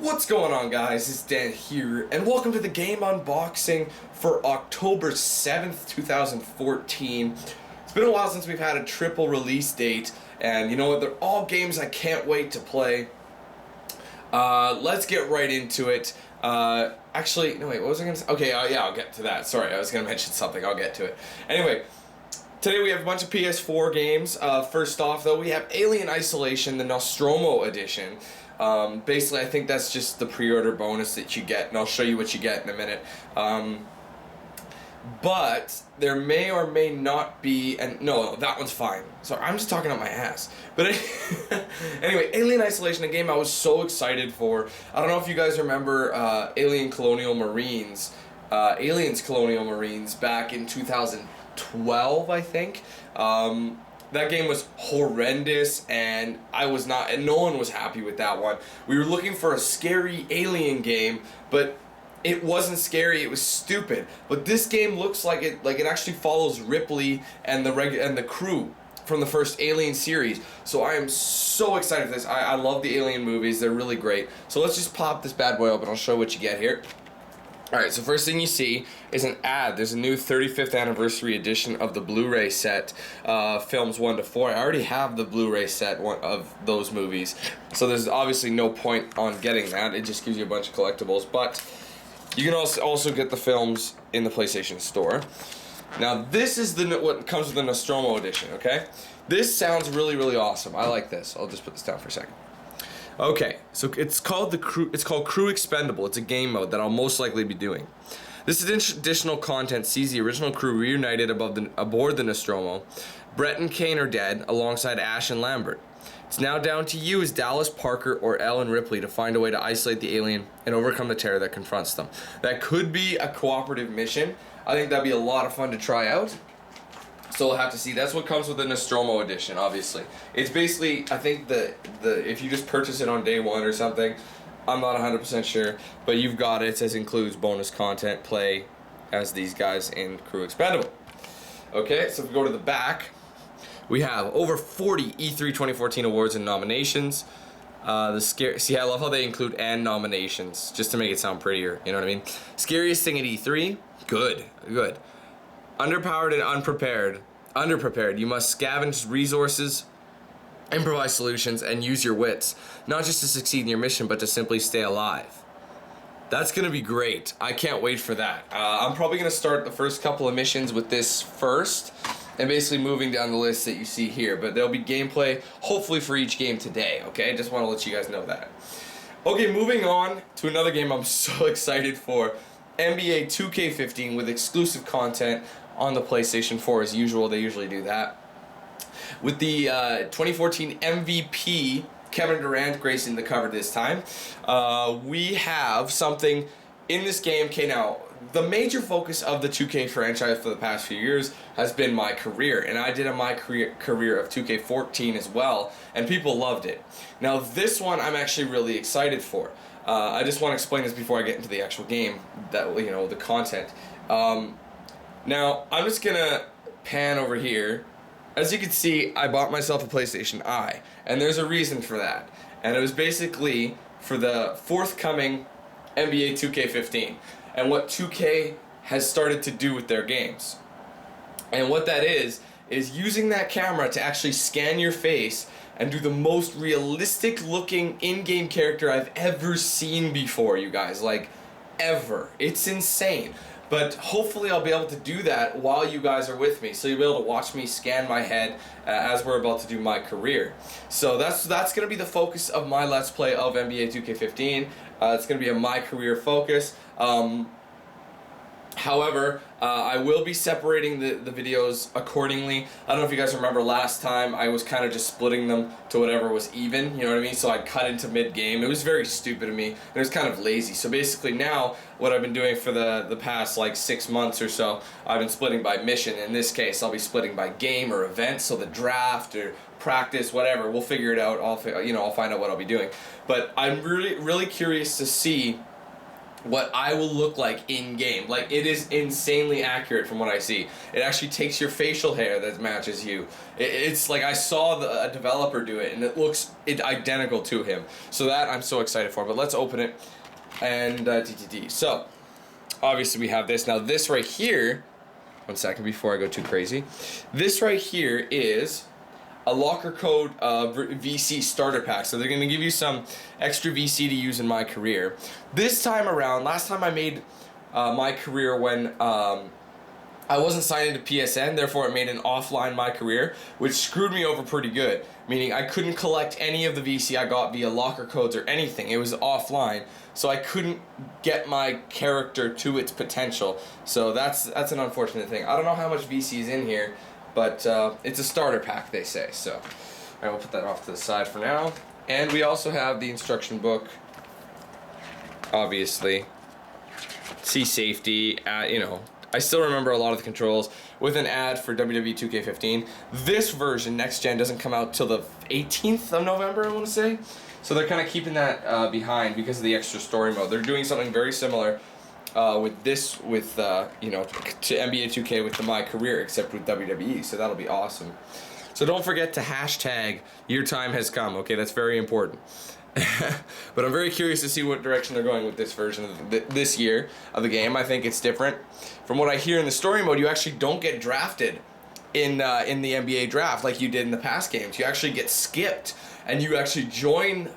What's going on, guys? It's Dan here, and welcome to the game unboxing for October 7th, 2014. It's been a while since we've had a triple release date, and you know what? They're all games I can't wait to play. Let's get right into it. Actually, no wait, what was I going to say? Okay, yeah, I'll get to that. Sorry, I was going to mention something. I'll get to it. Anyway, today we have a bunch of PS4 games. First off, though, we have Alien Isolation, the Nostromo edition. Basically, I think that's just the pre-order bonus that you get, and I'll show you what you get in a minute. But there may or may not be, and no, that one's fine. Sorry, I'm just talking out my ass. But anyway, Alien Isolation, a game I was so excited for. I don't know if you guys remember Aliens Colonial Marines back in 2012, I think. That game was horrendous, and no one was happy with that one. We were looking for a scary alien game, but it wasn't scary, it was stupid. But this game looks like it actually follows Ripley and the crew from the first Alien series. So I am so excited for this. I love the Alien movies, they're really great. So let's just pop this bad boy open, I'll show you what you get here. Alright, so first thing you see is an ad. There's a new 35th anniversary edition of the Blu-ray set, films 1 to 4. I already have the Blu-ray set of those movies, so there's obviously no point on getting that. It just gives you a bunch of collectibles, but you can also get the films in the PlayStation Store. Now this is what comes with the Nostromo edition, okay? This sounds really, really awesome. I like this. I'll just put this down for a second. Okay, so it's called Crew Expendable. It's a game mode that I'll most likely be doing. This additional content sees the original crew reunited aboard the Nostromo. Brett and Kane are dead, alongside Ash and Lambert. It's now down to you as Dallas, Parker, or Ellen Ripley to find a way to isolate the alien and overcome the terror that confronts them. That could be a cooperative mission. I think that'd be a lot of fun to try out. So we'll have to see. That's what comes with the Nostromo edition, obviously. It's basically, I think if you just purchase it on day one or something, I'm not 100% sure, but you've got it. It says includes bonus content, play as these guys in Crew Expendable. Okay, so if we go to the back, we have over 40 E3 2014 awards and nominations. See, I love how they include "and" nominations, just to make it sound prettier, you know what I mean? Scariest thing at E3? Good. Underpowered and underprepared. You must scavenge resources, improvise solutions, and use your wits, not just to succeed in your mission, but to simply stay alive. That's gonna be great. I can't wait for that. I'm probably gonna start the first couple of missions with this first, and basically moving down the list that you see here. But there'll be gameplay, hopefully, for each game today, okay? Just want to let you guys know that. Okay, moving on to another game I'm so excited for. NBA 2K15 with exclusive content on the PlayStation 4 as usual. They usually do that. With the 2014 MVP Kevin Durant gracing the cover this time, we have something in this game. Okay, now the major focus of the 2K franchise for the past few years has been my career, and I did my career of 2K14 as well, and people loved it. Now this one I'm actually really excited for. I just want to explain this before I get into the actual game, the content. Now, I'm just gonna pan over here. As you can see, I bought myself a PlayStation Eye, and there's a reason for that. And it was basically for the forthcoming NBA 2K15, and what 2K has started to do with their games. And what that is using that camera to actually scan your face and do the most realistic looking in-game character I've ever seen before, you guys. Like, ever. It's insane. But hopefully I'll be able to do that while you guys are with me, so you'll be able to watch me scan my head as we're about to do my career. So that's going to be the focus of my Let's Play of NBA 2K15. It's going to be a my career focus. However, I will be separating the videos accordingly. I don't know if you guys remember last time, I was kind of just splitting them to whatever was even, you know what I mean? So I'd cut into mid-game. It was very stupid of me, and it was kind of lazy. So basically now, what I've been doing for the past like 6 months or so, I've been splitting by mission. In this case, I'll be splitting by game or event, so the draft or practice, whatever, we'll figure it out. I'll find out what I'll be doing. But I'm really, really curious to see what I will look like in game. Like, it is insanely accurate from what I see. It actually takes your facial hair that matches you. It's like I saw a developer do it, and it looks identical to him. So that I'm so excited for. But let's open it. And so obviously we have this. Now this right here, one second before I go too crazy. This right here is a locker code VC starter pack. So they're going to give you some extra VC to use in my career. This time around, last time I made my career when I wasn't signed into PSN, therefore it made an offline my career, which screwed me over pretty good. Meaning I couldn't collect any of the VC I got via locker codes or anything. It was offline, so I couldn't get my character to its potential. So that's an unfortunate thing. I don't know how much VC is in here, but it's a starter pack, they say. So I will put that off to the side for now. And we also have the instruction book, obviously. See safety, you know. I still remember a lot of the controls with an ad for WWE 2K15. This version, next gen, doesn't come out till the 18th of November, I want to say. So they're kind of keeping that behind because of the extra story mode. They're doing something very similar with this, you know, to NBA 2K with the My Career, except with WWE. So that'll be awesome. So don't forget to hashtag your time has come. Okay, that's very important. But I'm very curious to see what direction they're going with this version of this year of the game. I think it's different. From what I hear in the story mode, you actually don't get drafted in the NBA draft like you did in the past games. You actually get skipped, and you actually join.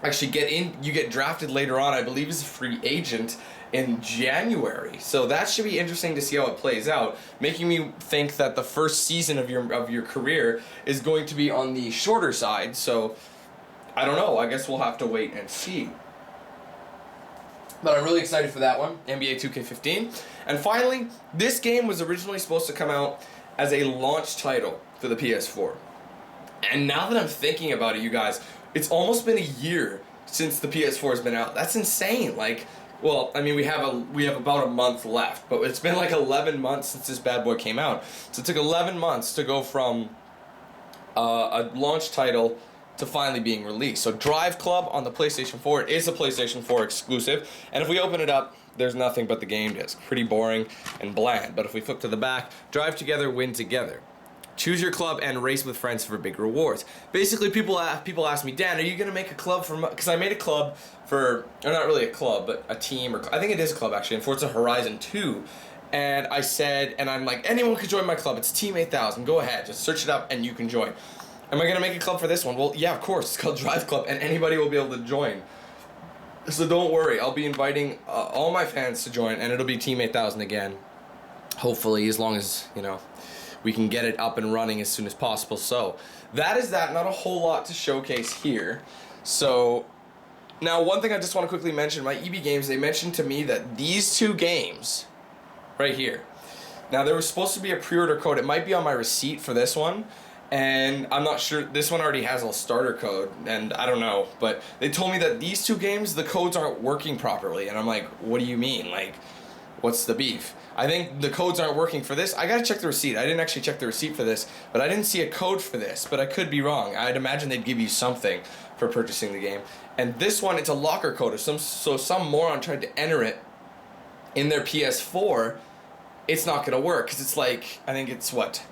You get drafted later on. I believe as a free agent in January. So that should be interesting to see how it plays out, making me think that the first season of your career is going to be on the shorter side. So I don't know. I guess we'll have to wait and see. But I'm really excited for that one, NBA 2K15. And finally, this game was originally supposed to come out as a launch title for the PS4. And now that I'm thinking about it, you guys, it's almost been a year since the PS4 has been out. That's insane. Like, well, I mean, we have about a month left, but it's been like 11 months since this bad boy came out. So it took 11 months to go from a launch title to finally being released. So DriveClub on the PlayStation 4, it is a PlayStation 4 exclusive, and if we open it up, there's nothing but the game disc. Pretty boring and bland. But if we flip to the back, drive together, win together. Choose your club and race with friends for big rewards. Basically, people ask me, Dan, are you gonna make a club for? Because I made a club for, or not really a club, but a team, or I think it is a club actually, in Forza Horizon 2. And I said, and I'm like, anyone can join my club. It's Team 8000. Go ahead, just search it up and you can join. Am I going to make a club for this one? Well, yeah, of course. It's called DriveClub, and anybody will be able to join. So don't worry. I'll be inviting all my fans to join, and it'll be Team 8000 again. Hopefully, as long as, you know, we can get it up and running as soon as possible. So that is that. Not a whole lot to showcase here. So now one thing I just want to quickly mention, my EB Games, they mentioned to me that these two games right here. Now, there was supposed to be a pre-order code. It might be on my receipt for this one. And I'm not sure, this one already has a starter code, and I don't know, but they told me that these two games, the codes aren't working properly, and I'm like, what do you mean? Like, what's the beef? I think the codes aren't working for this. I gotta check the receipt. I didn't actually check the receipt for this, but I didn't see a code for this, but I could be wrong. I'd imagine they'd give you something for purchasing the game. And this one, it's a locker code, so some moron tried to enter it in their PS4. It's not gonna work, because it's like, I think it's what?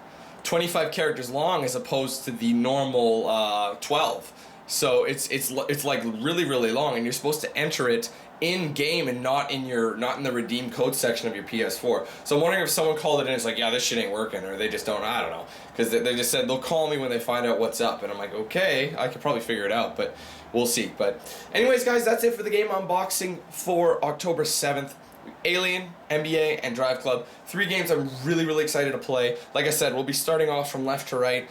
25 characters long as opposed to the normal 12. So it's like really long, and you're supposed to enter it in game and not in the redeem code section of your PS4. So I'm wondering if someone called it in and it's like, yeah, this shit ain't working, or they just don't, I don't know, because they just said they'll call me when they find out what's up, and I'm like, okay, I could probably figure it out, but we'll see. But anyways, guys, that's it for the game unboxing for October 7th. Alien, NBA, and DriveClub. 3 games I'm really excited to play. Like I said, we'll be starting off from left to right,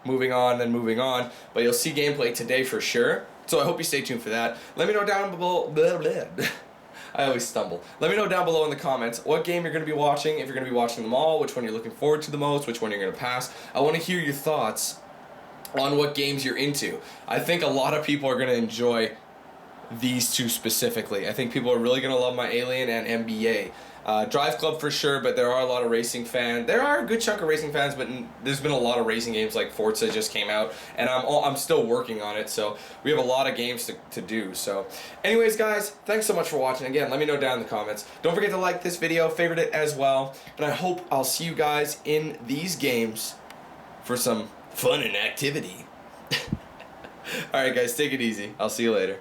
moving on, then moving on. But you'll see gameplay today for sure. So I hope you stay tuned for that. Let me know down below. I always stumble. Let me know down below in the comments what game you're going to be watching, if you're going to be watching them all, which one you're looking forward to the most, which one you're going to pass. I want to hear your thoughts on what games you're into. I think a lot of people are going to enjoy these two specifically. I think people are really going to love my Alien and NBA. DriveClub for sure, but there are a lot of racing fans. There are a good chunk of racing fans, but there's been a lot of racing games like Forza just came out, and I'm still working on it, so we have a lot of games to do. So anyways, guys, thanks so much for watching. Again, let me know down in the comments. Don't forget to like this video, favorite it as well, and I hope I'll see you guys in these games for some fun and activity. Alright guys, take it easy. I'll see you later.